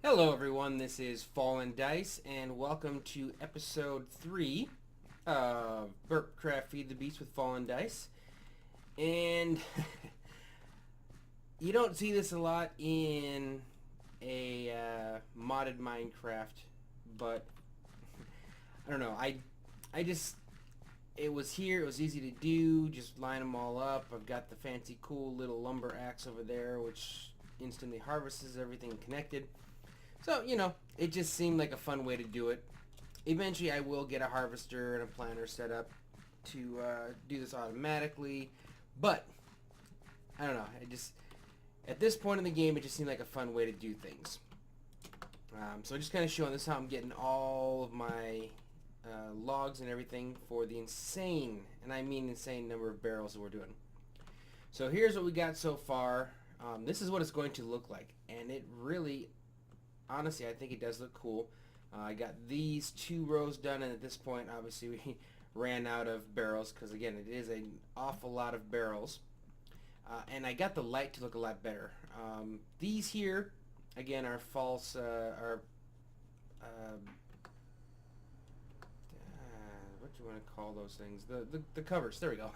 Hello everyone, this is Fallen Dice, and welcome to episode 3 of Burpcraft Feed the Beast with Fallen Dice. And you don't see this a lot in a modded Minecraft, but I don't know, I just, it was here, it was easy to do, just line them all up. I've got the fancy cool little lumber axe over there, which instantly harvests everything connected. So, it just seemed like a fun way to do it. Eventually I will get a harvester and a planter set up to do this automatically, but I don't know, at this point in the game, it just seemed like a fun way to do things. So just kind of showing this how I'm getting all of my logs and everything for the insane, and I mean insane, number of barrels that we're doing. So here's what we got so far. This is what it's going to look like, and it really, honestly, I think it does look cool. I got these 2 rows done, and at this point, obviously, we ran out of barrels because, again, it is an awful lot of barrels. And I got the light to look a lot better. These here, again, are false, what do you want to call those things? The covers, there we go.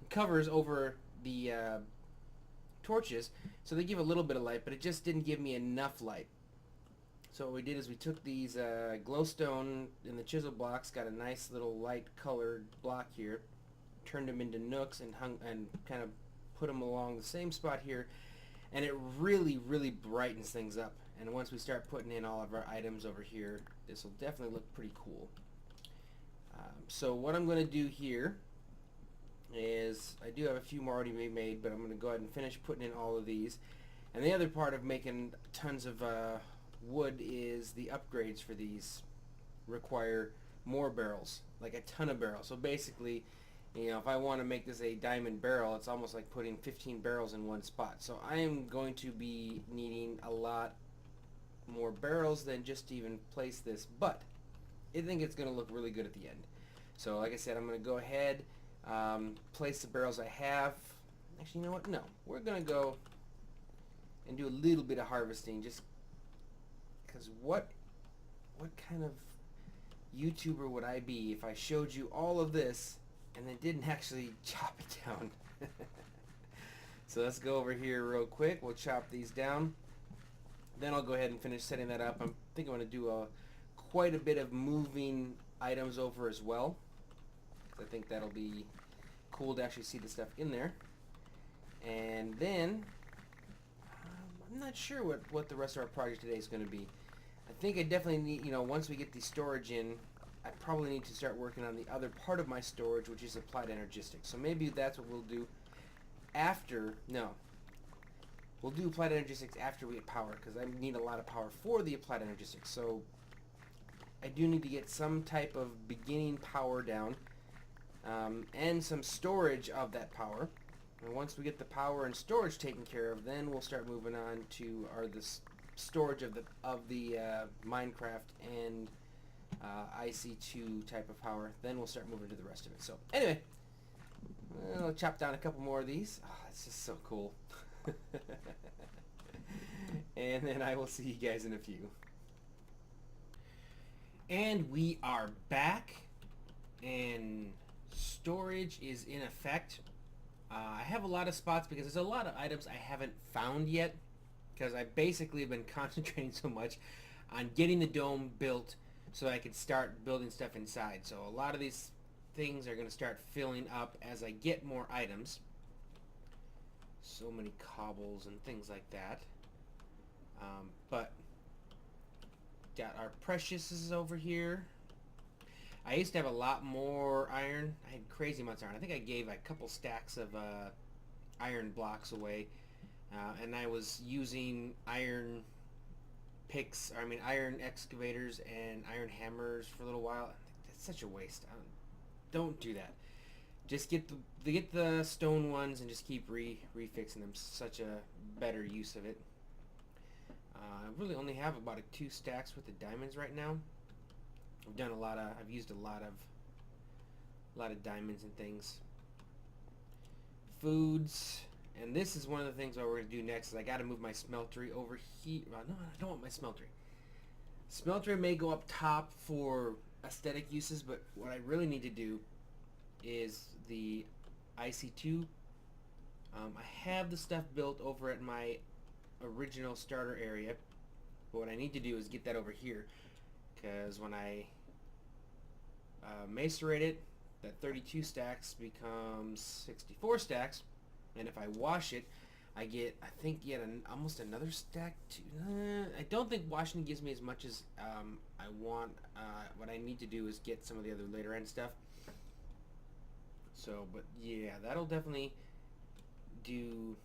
Covers over the torches, so they give a little bit of light, but it just didn't give me enough light. So what we did is we took these glowstone in the chisel blocks, got a nice little light colored block here, turned them into nooks and kind of put them along the same spot here, and it really brightens things up. And once we start putting in all of our items over here, this will definitely look pretty cool. So what I'm going to do here is, I do have a few more already made, but I'm going to go ahead and finish putting in all of these. And the other part of making tons of wood is the upgrades for these require more barrels, like a ton of barrels. So basically, if I want to make this a diamond barrel, it's almost like putting 15 barrels in one spot. So I am going to be needing a lot more barrels than just to even place this, but I think it's going to look really good at the end. So like I said, I'm going to go ahead, place the barrels I have. Actually, you know what? No, we're going to go and do a little bit of harvesting, just because what kind of YouTuber would I be if I showed you all of this and then didn't actually chop it down? So let's go over here real quick. We'll chop these down. Then I'll go ahead and finish setting that up. I think I'm going to do quite a bit of moving items over as well. I think that'll be cool to actually see the stuff in there. And then I'm not sure what the rest of our project today is going to be. I think I definitely need, once we get the storage in, I probably need to start working on the other part of my storage, which is applied energistics. So maybe that's what we'll do after, no. We'll do applied energistics after we get power, because I need a lot of power for the applied energistics. So I do need to get some type of beginning power down, and some storage of that power. And once we get the power and storage taken care of, then we'll start moving on to the storage of the Minecraft and IC2 type of power. Then we'll start moving to the rest of it. So anyway, I'll chop down a couple more of these. Oh, that's just so cool. And then I will see you guys in a few. And we are back, and storage is in effect. I have a lot of spots because there's a lot of items I haven't found yet, because I basically have been concentrating so much on getting the dome built so I could start building stuff inside. So a lot of these things are going to start filling up as I get more items. So many cobbles and things like that. But got our preciouses over here. I used to have a lot more iron. I had crazy amounts of iron. I think I gave a couple stacks of iron blocks away. And I was using iron picks, iron excavators and iron hammers for a little while. That's such a waste. Don't do that. Just get the stone ones and just keep refixing them. Such a better use of it. I really only have about 2 stacks worth of diamonds right now. I've used a lot of diamonds and things. Foods. And this is one of the things what we're going to do next is I got to move my smeltery over here. Well, no, I don't want my smeltery. Smeltery may go up top for aesthetic uses, but what I really need to do is the IC2. I have the stuff built over at my original starter area, but what I need to do is get that over here, because when I macerate it, that 32 stacks becomes 64 stacks, and if I wash it, I get, I think, yet almost another stack. I don't think washing gives me as much as I want. What I need to do is get some of the other later end stuff. So, but yeah, that'll definitely do,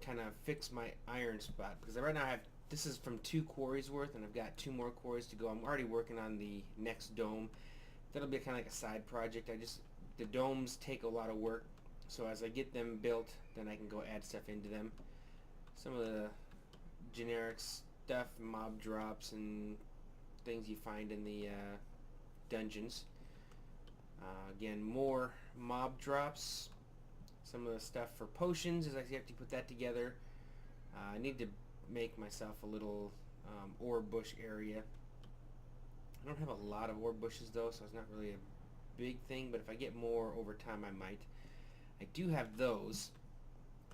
kind of fix my iron spot, because right now I have, this is from 2 quarries worth, and I've got 2 more quarries to go. I'm already working on the next dome. That'll be kind of like a side project. The domes take a lot of work, so as I get them built, then I can go add stuff into them. Some of the generic stuff, mob drops and things you find in the dungeons. Again, more mob drops. Some of the stuff for potions is I have to put that together. I need to make myself a little ore bush area. I don't have a lot of ore bushes though, so it's not really a big thing, but if I get more over time I might. I do have those.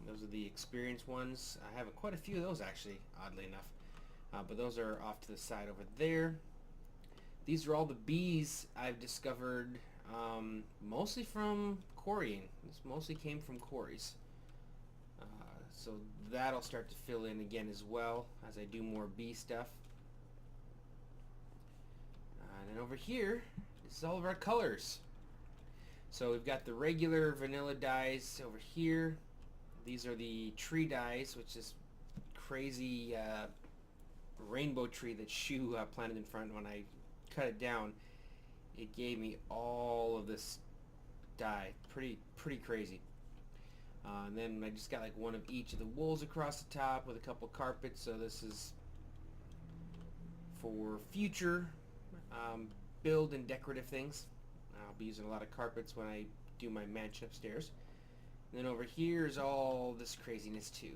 Those are the experience ones. I have quite a few of those actually, oddly enough. But those are off to the side over there. These are all the bees I've discovered, mostly from quarrying. This mostly came from quarries. So that'll start to fill in again as well as I do more bee stuff. And then over here, this is all of our colors. So we've got the regular vanilla dyes over here. These are the tree dyes, which is crazy rainbow tree that Shu planted in front. When I cut it down, it gave me all of this dye. Pretty crazy. And then I just got like one of each of the wools across the top with a couple carpets. So this is for future build and decorative things. I'll be using a lot of carpets when I do my mansion upstairs. And then over here is all this craziness too.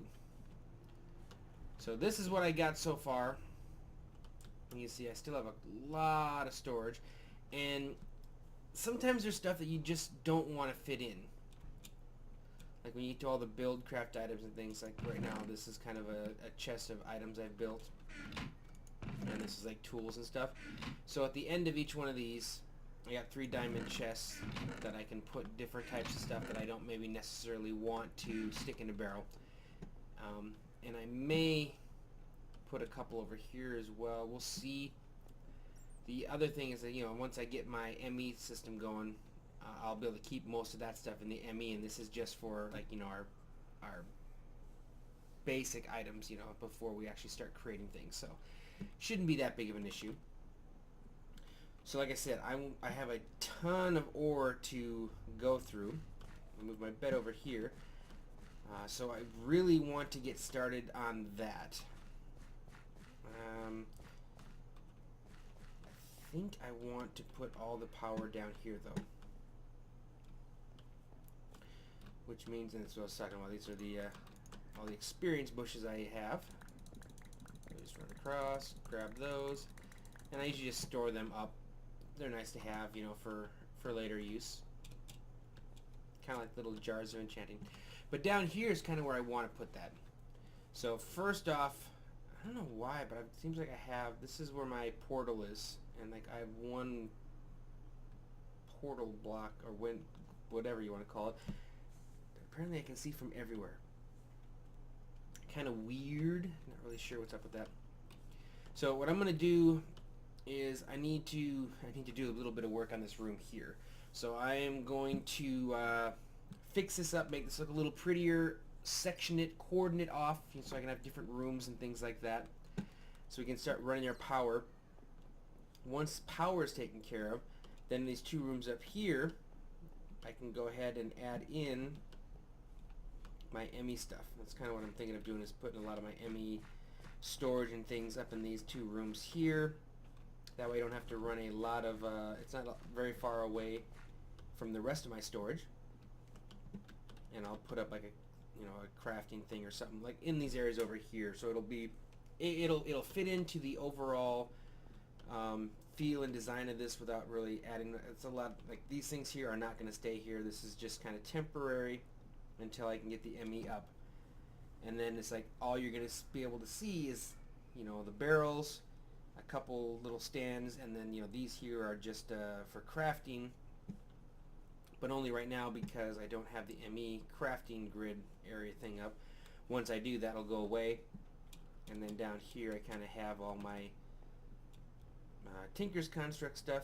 So this is what I got so far. You can see I still have a lot of storage, and sometimes there's stuff that you just don't want to fit in. Like when you get to all the build craft items and things, like right now this is kind of a chest of items I've built, and this is like tools and stuff. So at the end of each one of these, I got 3 diamond chests that I can put different types of stuff that I don't maybe necessarily want to stick in a barrel. And I may put a couple over here as well. We'll see. The other thing is that, you know, once I get my ME system going, I'll be able to keep most of that stuff in the ME, and this is just for, like, you know, our basic items, you know, before we actually start creating things. So shouldn't be that big of an issue. So like I said, I have a ton of ore to go through. I'll move my bed over here. So I really want to get started on that. I think I want to put all the power down here though. Which means, and that's what I was talking about, these are the all the experience bushes I have. I just run across, grab those, and I usually just store them up. They're nice to have, you know, for later use. Kind of like little jars of enchanting. But down here is kind of where I want to put that. So first off, I don't know why, but it seems like I have, this is where my portal is, and like I have one portal block, or whatever you want to call it. Apparently I can see from everywhere. Kind of weird. Not really sure what's up with that. So what I'm going to do is I need to do a little bit of work on this room here. So I am going to fix this up, make this look a little prettier, section it, coordinate off, so I can have different rooms and things like that. So we can start running our power. Once power is taken care of, then these 2 rooms up here, I can go ahead and add in my ME stuff. That's kind of what I'm thinking of doing, is putting a lot of my ME storage and things up in these 2 rooms here. That way I don't have to run a lot of, it's not very far away from the rest of my storage. And I'll put up like you know, a crafting thing or something like in these areas over here. So it'll fit into the overall feel and design of this without really adding. It's a lot, like these things here are not going to stay here. This is just kind of temporary until I can get the ME up, and then it's like all you're going to be able to see is, you know, the barrels, a couple little stands, and then, you know, these here are just for crafting, but only right now because I don't have the ME crafting grid area thing up. Once I do, that'll go away, and then down here I kind of have all my Tinker's Construct stuff,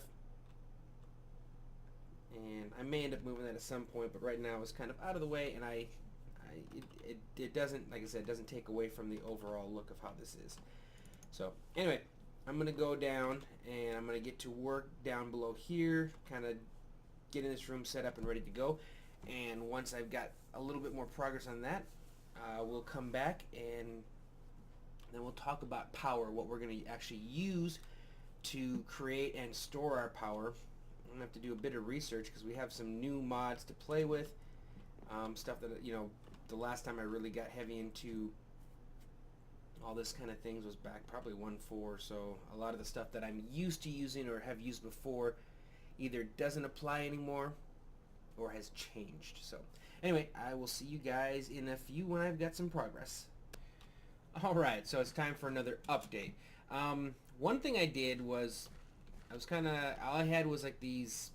and I may end up moving that at some point, but right now it's kind of out of the way, and it doesn't, like I said, it doesn't take away from the overall look of how this is. So anyway, I'm going to go down and I'm going to get to work down below here, kind of getting this room set up and ready to go. And once I've got a little bit more progress on that, we'll come back and then we'll talk about power, what we're going to actually use to create and store our power. I'm going to have to do a bit of research because we have some new mods to play with, stuff that, you know, the last time I really got heavy into all this kind of things was back probably 1.4, so a lot of the stuff that I'm used to using or have used before either doesn't apply anymore or has changed. So anyway, I will see you guys in a few when I've got some progress. Alright, so it's time for another update. One thing I did was, all I had was like these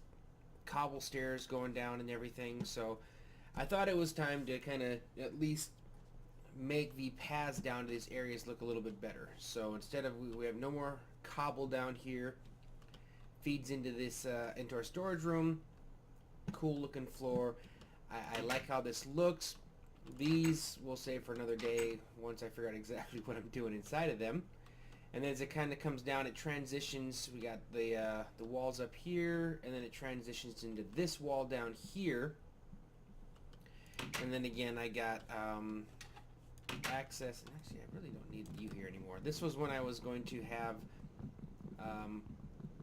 cobble stairs going down and everything, so I thought it was time to kind of at least make the paths down to these areas look a little bit better. So instead of, we have no more cobble down here, feeds into this into our storage room, cool looking floor. I like how this looks. These we'll save for another day once I figure out exactly what I'm doing inside of them. And then as it kind of comes down, it transitions. We got the walls up here, and then it transitions into this wall down here. And then again, I got access, and actually I really don't need you here anymore. This was when I was going to have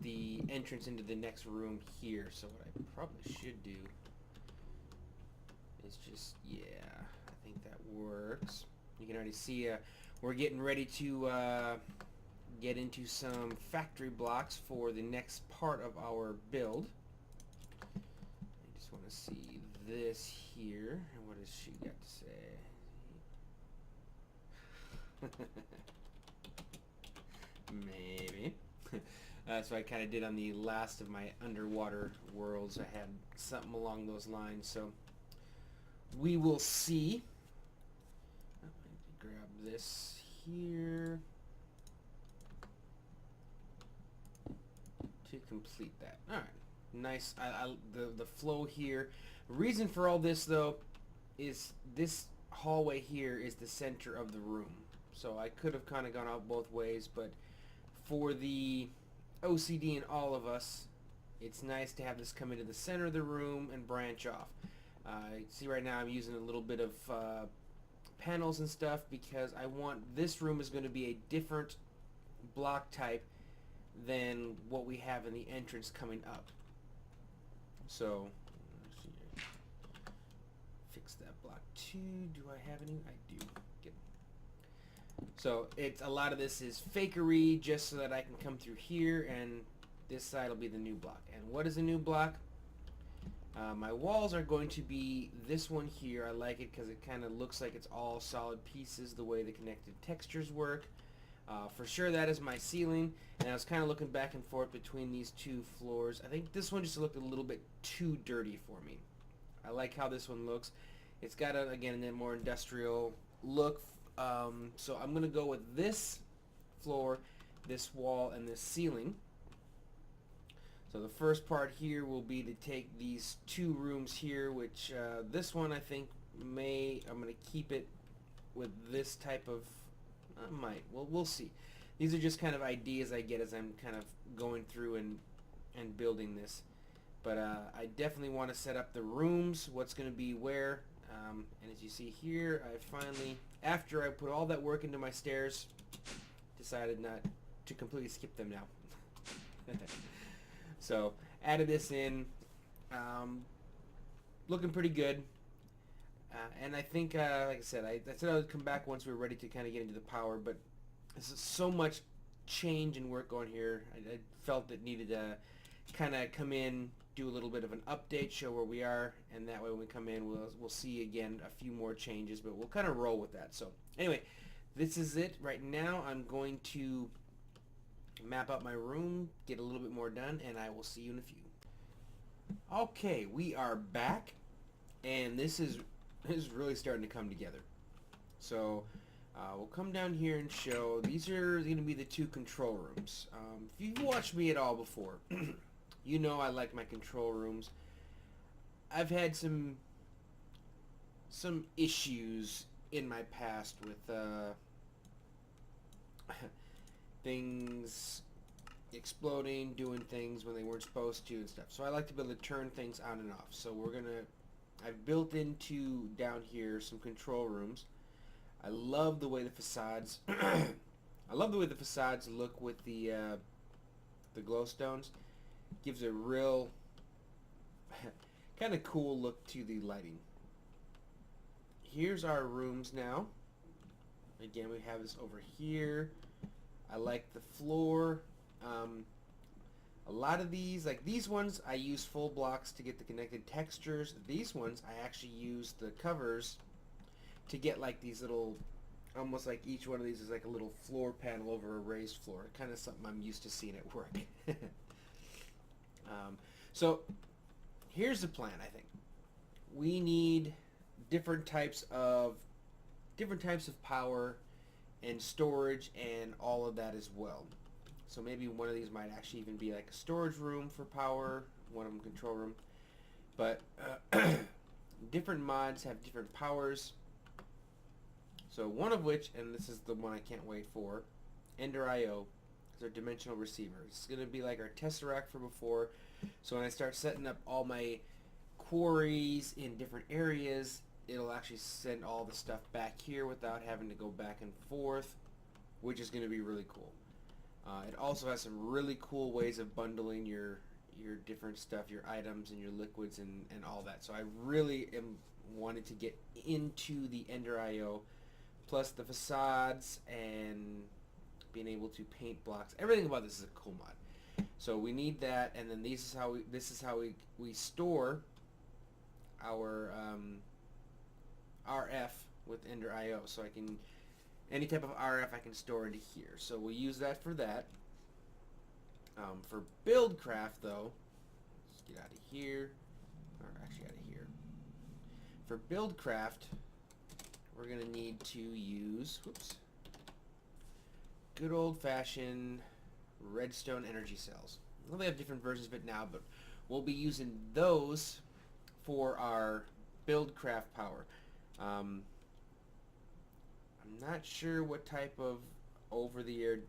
the entrance into the next room here. So what I probably should do is just, yeah, I think that works. You can already see we're getting ready to get into some factory blocks for the next part of our build. I just want to see this here, and what does she got to say? Maybe. So I kind of did on the last of my underwater worlds. I had something along those lines, so we will see. Oh, I need to grab this here to complete that. All right, nice. The flow here. Reason for all this though is this hallway here is the center of the room. So I could have kind of gone out both ways, but for the OCD in all of us, it's nice to have this come into the center of the room and branch off. See right now I'm using a little bit of panels and stuff because I want this room is going to be a different block type than what we have in the entrance coming up. So fix that block too. Do I have any? I do. So it's a lot of this is fakery just so that I can come through here, and this side will be the new block. And what is a new block? My walls are going to be this one here. I like it because it kind of looks like it's all solid pieces the way the connected textures work. For sure that is my ceiling, and I was kind of looking back and forth between these two floors. I think this one just looked a little bit too dirty for me. I like how this one looks. It's got a, again, a more industrial look. So I'm going to go with this floor, this wall, and this ceiling. So the first part here will be to take these two rooms here, which this one I think I'm going to keep it with this type of, I might, well, we'll see. These are just kind of ideas I get as I'm kind of going through and building this. But I definitely want to set up the rooms, what's going to be where. And as you see here, I finally, after I put all that work into my stairs, decided not to completely skip them now. So added this in, looking pretty good. And I think, like I said, I said I would come back once we were ready to kind of get into the power, but there's so much change and work going here. I felt it needed to kind of come in, do a little bit of an update, show where we are, and that way when we come in, we'll see again a few more changes, but we'll kind of roll with that. So anyway, this is it. Right now, I'm going to map out my room, get a little bit more done, and I will see you in a few. Okay, we are back, and this is really starting to come together. So we'll come down here and show, these are going to be the two control rooms. If you've watched me at all before, you know I like my control rooms. I've had some issues in my past with things exploding, doing things when they weren't supposed to and stuff. So I like to be able to turn things on and off. So I've built into down here some control rooms. I love the way the facades I love the way the facades look with the glowstones. Gives a real kind of cool look to the lighting. Here's our rooms now. Again, we have this over here. I like the floor. A lot of these, like these ones, I use full blocks to get the connected textures. These ones, I actually use the covers to get like these little, almost like each one of these is like a little floor panel over a raised floor. Kind of something I'm used to seeing at work. So here's the plan, I think. We need different types of power and storage and all of that as well. So maybe one of these might actually even be like a storage room for power, one of them control room. But different mods have different powers. So one of which, and this is the one I can't wait for, Ender IO, is our dimensional receiver. It's going to be like our Tesseract for before. So when I start setting up all my quarries in different areas, it'll actually send all the stuff back here without having to go back and forth, which is going to be really cool. It also has some really cool ways of bundling your different stuff, your items and your liquids and all that. So I really am wanting to get into the Ender IO, plus the facades and being able to paint blocks. Everything about this is a cool mod. So we need that, and then this is how we store our RF with Ender IO. So I can, any type of RF I can store into here. So we'll use that for that. For Buildcraft though, let's get out of here, or actually out of here. For Buildcraft, we're going to need to use, good old-fashioned redstone energy cells. Well, they have different versions of it now, but we'll be using those for our Buildcraft power. I'm not sure what type of over-the-air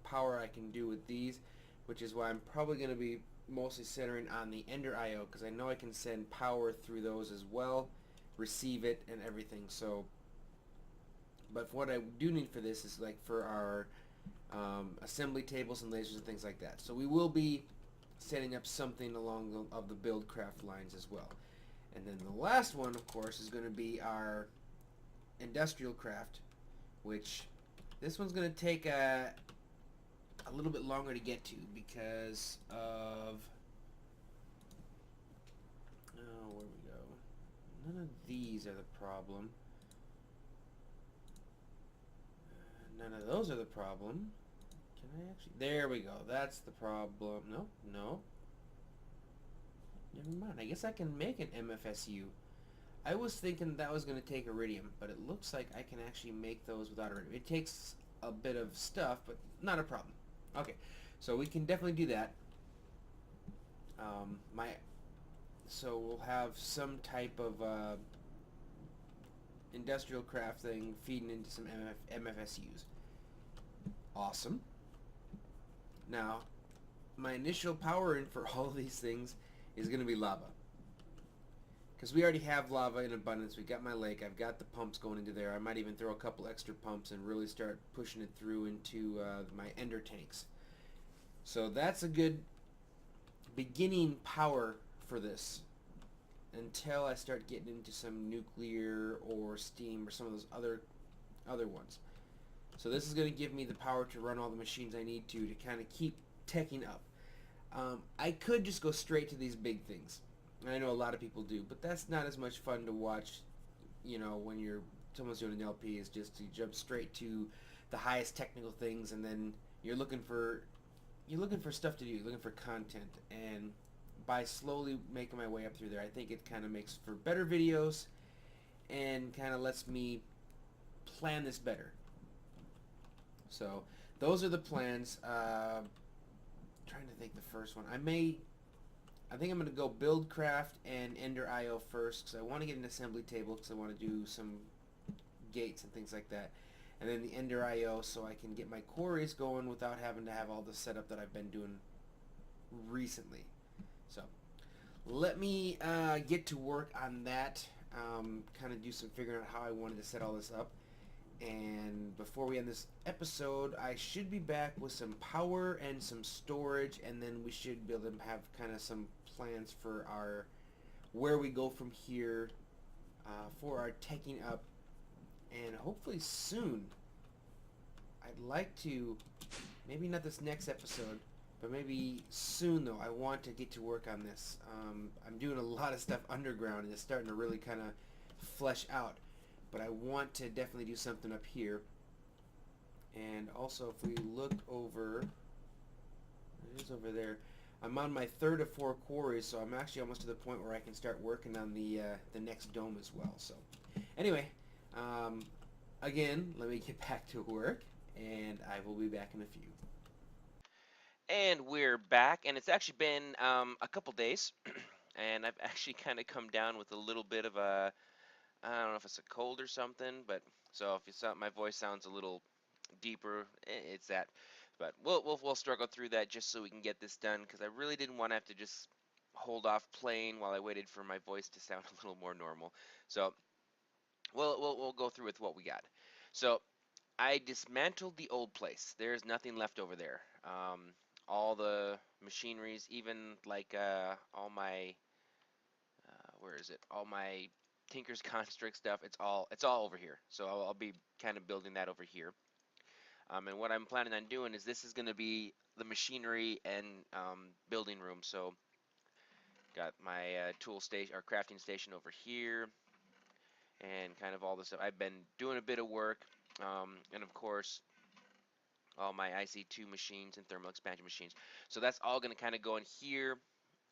power I can do with these, which is why I'm probably going to be mostly centering on the Ender IO, because I know I can send power through those as well, receive it and everything. So, but what I do need for this is like for our assembly tables and lasers and things like that. So we will be setting up something along the Buildcraft lines as well. And then the last one, of course, is going to be our Industrial Craft, which this one's going to take a little bit longer to get to because of, oh, where we go? None of these are the problem. None of those are the problem. Can I actually? There we go. That's the problem. No, no. Never mind. I guess I can make an MFSU. I was thinking that was going to take iridium, but it looks like I can actually make those without iridium. It takes a bit of stuff, but not a problem. Okay, so we can definitely do that. So we'll have some type of industrial craft thing feeding into some MFSUs. Awesome. Now, my initial power in for all of these things is going to be lava. Because we already have lava in abundance. We got my lake. I've got the pumps going into there. I might even throw a couple extra pumps and really start pushing it through into my ender tanks. So that's a good beginning power for this. until I start getting into some nuclear or steam or some of those other ones. So this is going to give me the power to run all the machines I need to kind of keep teching up. I could just go straight to these big things. I know a lot of people do, but that's not as much fun to watch, when someone's doing an LP, is just to jump straight to the highest technical things, and then you're looking for stuff to do, you're looking for content, and by slowly making my way up through there, I think it kind of makes for better videos and kind of lets me plan this better. So those are the plans. Trying to think the first one. I think I'm going to go Buildcraft and Ender IO first because I want to get an assembly table because I want to do some gates and things like that. And then the Ender IO so I can get my quarries going without having to have all the setup that I've been doing recently. So let me get to work on that. Kind of do some figuring out how I wanted to set all this up. And before we end this episode, I should be back with some power and some storage, and then we should be able to have kind of some plans for where we go from here for our taking up, and hopefully soon. I'd like to, maybe not this next episode, but maybe soon though. I want to get to work on this. I'm doing a lot of stuff underground, and it's starting to really kind of flesh out. But I want to definitely do something up here. And also, if we look over, it is over there. I'm on my third of 4 quarries, so I'm actually almost to the point where I can start working on the next dome as well. So, anyway, again, let me get back to work, and I will be back in a few. And we're back, and it's actually been a couple days, and I've actually kind of come down with a little bit of a, I don't know if it's a cold or something, but so if you saw my voice sounds a little deeper, it's that. But we'll struggle through that just so we can get this done, because I really didn't want to have to just hold off playing while I waited for my voice to sound a little more normal. So we'll go through with what we got. So I dismantled the old place. There's nothing left over there. All the machineries, even like all my where is it? All my Tinker's Construct stuff. It's all over here. So I'll be kind of building that over here. And what I'm planning on doing is this is going to be the machinery and building room. So got my tool station or crafting station over here, and kind of all this stuff. I've been doing a bit of work, and of course all my IC2 machines and thermal expansion machines. So that's all going to kind of go in here,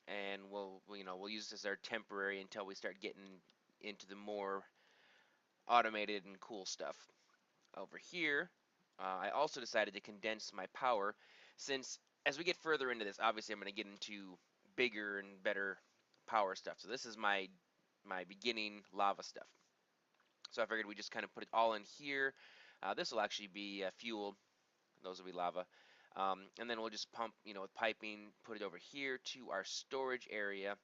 and we'll use this as our temporary until we start getting into the more automated and cool stuff. Over here, I also decided to condense my power, since as we get further into this, obviously I'm going to get into bigger and better power stuff. So this is my beginning lava stuff. So I figured we just kind of put it all in here. This will actually be fuel. Those will be lava. And then we'll just pump, with piping, put it over here to our storage area.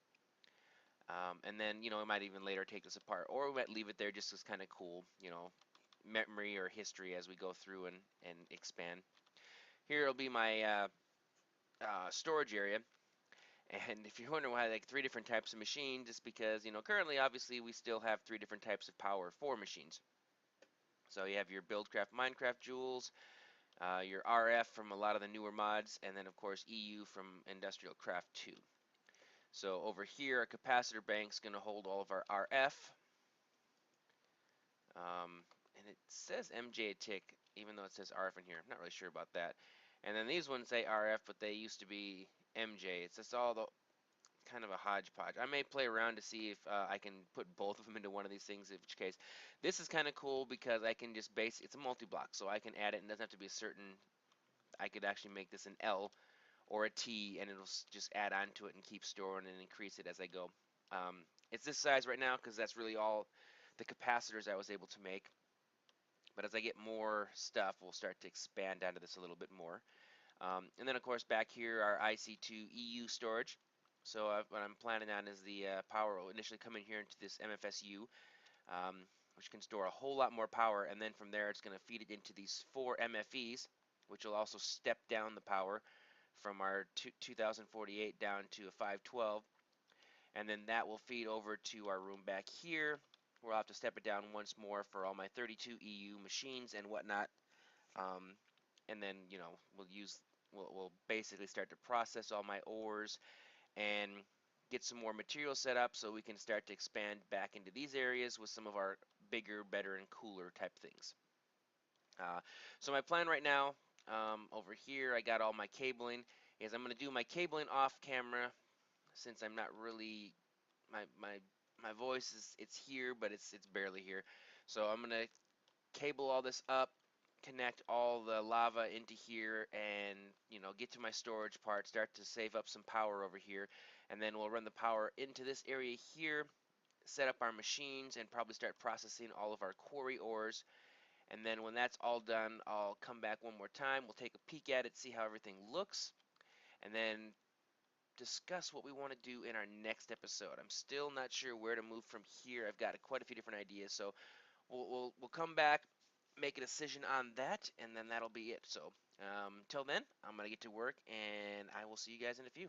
And then, we might even later take this apart, or we might leave it there just as kind of cool, memory or history as we go through and expand. Here will be my storage area. And if you're wondering why like 3 different types of machines, it's because, currently, obviously, we still have 3 different types of power for machines. So you have your Buildcraft Minecraft Joules, your RF from a lot of the newer mods, and then, of course, EU from Industrial Craft 2. So over here, our capacitor bank's going to hold all of our RF. And it says MJ tick, even though it says RF in here. I'm not really sure about that. And then these ones say RF, but they used to be MJ. It's just all the kind of a hodgepodge. I may play around to see if I can put both of them into one of these things, in which case. This is kind of cool because I can just it's a multi-block, so I can add it and it doesn't have to be a certain, I could actually make this an L or a T, and it'll just add on to it and keep storing and increase it as I go. It's this size right now because that's really all the capacitors I was able to make. But as I get more stuff, we'll start to expand onto this a little bit more. And then, of course, back here, our IC2 EU storage. So what I'm planning on is the power will initially come in here into this MFSU, which can store a whole lot more power. And then from there, it's going to feed it into these 4 MFEs, which will also step down the power from our 2048 down to a 512. and then that will feed over to our room back here, where I'll have to step it down once more for all my 32 EU machines and whatnot. Um, and then, you know, we'll basically start to process all my ores and get some more material set up so we can start to expand back into these areas with some of our bigger, better, and cooler type things. So my plan right now, over here, I got all my cabling, is I'm going to do my cabling off camera since I'm not really, my voice is, it's here, but it's barely here. So I'm going to cable all this up, connect all the lava into here, and, you know, get to my storage part, start to save up some power over here, and then we'll run the power into this area here, set up our machines, and probably start processing all of our quarry ores. And then when that's all done, I'll come back one more time, we'll take a peek at it, see how everything looks, and then discuss what we want to do in our next episode. I'm still not sure where to move from here. I've got quite a few different ideas, so we'll come back, make a decision on that, and then that'll be it. So till then, I'm gonna get to work, and I will see you guys in a few.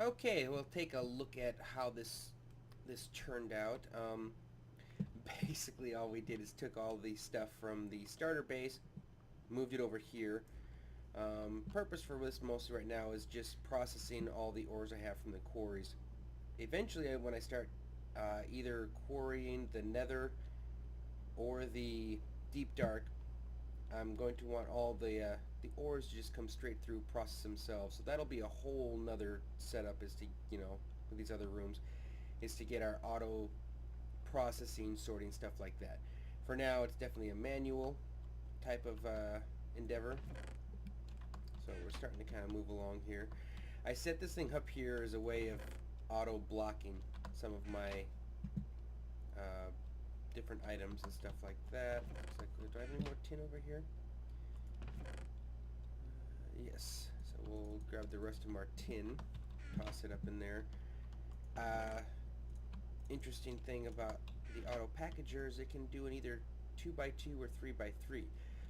Okay, we'll take a look at how this turned out. Basically all we did is took all the stuff from the starter base, moved it over here. Purpose for this mostly right now is just processing all the ores I have from the quarries. Eventually, when I start either quarrying the nether or the deep dark, I'm going to want all the ores to just come straight through, process themselves. So that'll be a whole nother setup, is to, you know, with these other rooms, is to get our auto processing, sorting, stuff like that. For now, it's definitely a manual type of endeavor. So we're starting to kind of move along here. I set this thing up here as a way of auto blocking some of my different items and stuff like that. Looks like, do I have any more tin over here? Yes. So we'll grab the rest of our tin, toss it up in there. Interesting thing about the auto packager is it can do an either 2x2 or 3x3.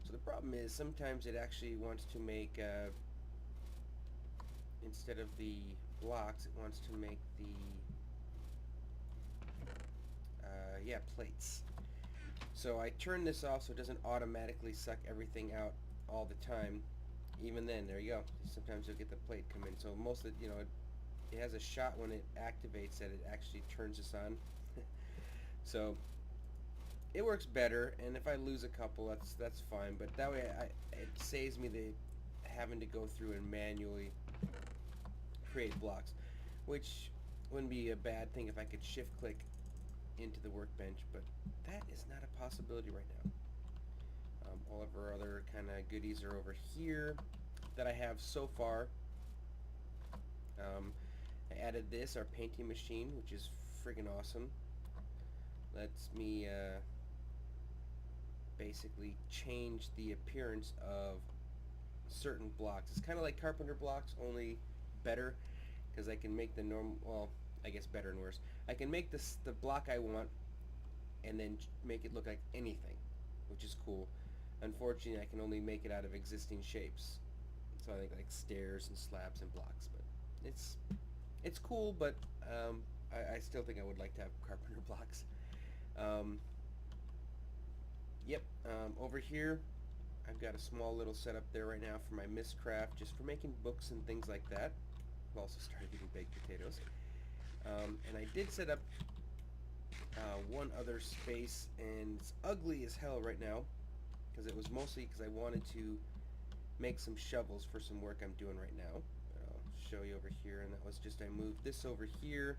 So the problem is sometimes it actually wants to make, instead of the blocks, it wants to make the, yeah, plates. So I turn this off so it doesn't automatically suck everything out all the time. Even then, there you go. Sometimes you'll get the plate come in. So most of it, you know, it has a shot when it activates that it actually turns this on. So it works better, and if I lose a couple, that's fine. But that way, it saves me the having to go through and manually create blocks, which wouldn't be a bad thing if I could shift click into the workbench, but that is not a possibility right now. All of our other kind of goodies are over here that I have so far. I added this, our painting machine, which is friggin' awesome. Lets me basically change the appearance of certain blocks. It's kind of like carpenter blocks, only better, because I can make the normal, well, I guess better and worse. I can make this the block I want and then make it look like anything, which is cool. Unfortunately, I can only make it out of existing shapes. So I think like stairs and slabs and blocks, but it's cool, but I still think I would like to have carpenter blocks. Yep, over here I've got a small little setup there right now for my Mistcraft, just for making books and things like that. I've also started getting baked potatoes. And I did set up one other space, and it's ugly as hell right now, because it was mostly because I wanted to make some shovels for some work I'm doing right now. I'll show you over here, and that was just I moved this over here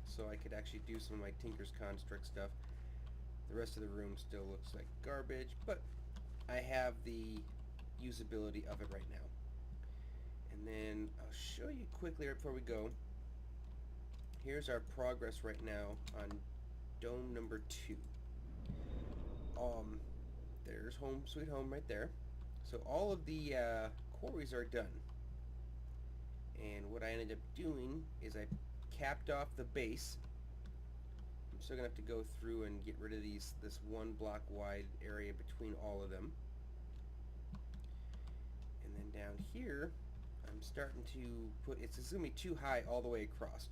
so I could actually do some of my Tinker's Construct stuff. The rest of the room still looks like garbage, but I have the usability of it right now. And then I'll show you quickly right before we go. Here's our progress right now on dome number 2. There's home sweet home right there. So all of the quarries are done. And what I ended up doing is I capped off the base. I'm still gonna have to go through and get rid of this 1 block wide area between all of them. And then down here, I'm starting to put, it's gonna be too high all the way across.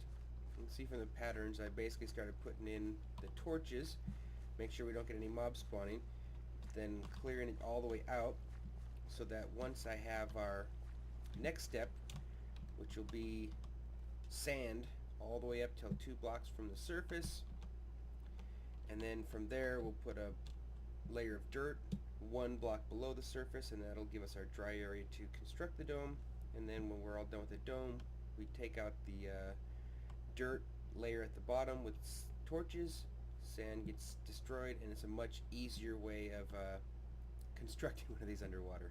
You can see from the patterns I basically started putting in the torches, make sure we don't get any mob spawning, then clearing it all the way out so that once I have our next step, which will be sand all the way up till 2 blocks from the surface, and then from there we'll put a layer of dirt 1 block below the surface, and that'll give us our dry area to construct the dome. And then when we're all done with the dome, we take out the dirt layer at the bottom with torches, sand gets destroyed, and it's a much easier way of constructing one of these underwater.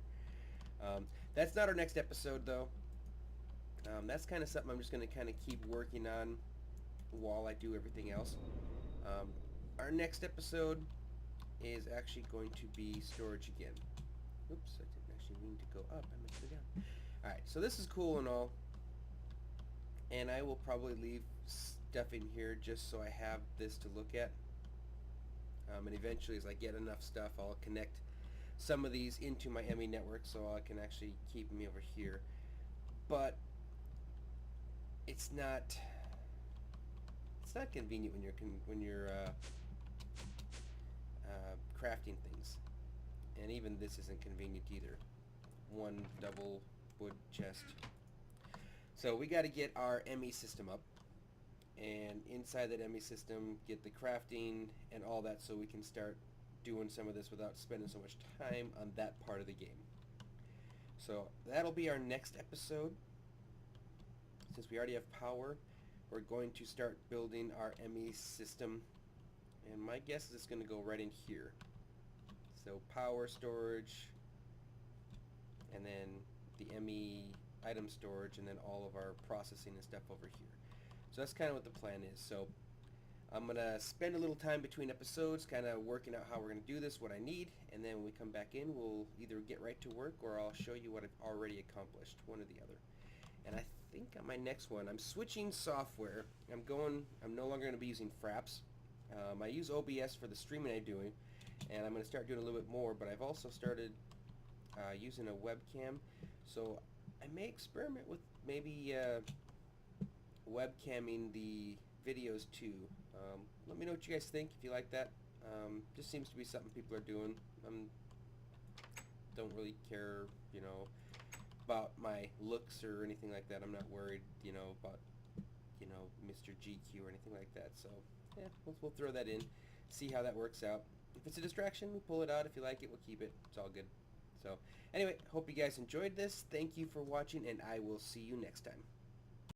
That's not our next episode though. That's kind of something I'm just going to kind of keep working on while I do everything else. Our next episode is actually going to be storage again. Oops, I didn't actually mean to go up. I meant to go down. Alright, so this is cool and all. And I will probably leave stuff in here just so I have this to look at. And eventually, as I get enough stuff, I'll connect some of these into my ME network so I can actually keep me over here. But it's not convenient when you're crafting things, and even this isn't convenient either. 1 double wood chest. So we got to get our ME system up, and inside that ME system get the crafting and all that so we can start doing some of this without spending so much time on that part of the game. So that'll be our next episode. Since we already have power, we're going to start building our ME system, and my guess is it's going to go right in here. So power storage, and then the ME item storage, and then all of our processing and stuff over here. So that's kind of what the plan is. So I'm going to spend a little time between episodes kind of working out how we're going to do this, what I need, and then when we come back in, we'll either get right to work or I'll show you what I've already accomplished, one or the other. And I think on my next one, I'm switching software. I'm no longer going to be using Fraps. I use OBS for the streaming I'm doing, and I'm going to start doing a little bit more, but I've also started using a webcam. So I may experiment with maybe webcamming the videos too. Let me know what you guys think, if you like that. Just seems to be something people are doing. Don't really care, about my looks or anything like that. I'm not worried, about, Mr. GQ or anything like that. So, yeah, we'll throw that in, see how that works out. If it's a distraction, we'll pull it out. If you like it, we'll keep it. It's all good. So, anyway, hope you guys enjoyed this. Thank you for watching, and I will see you next time.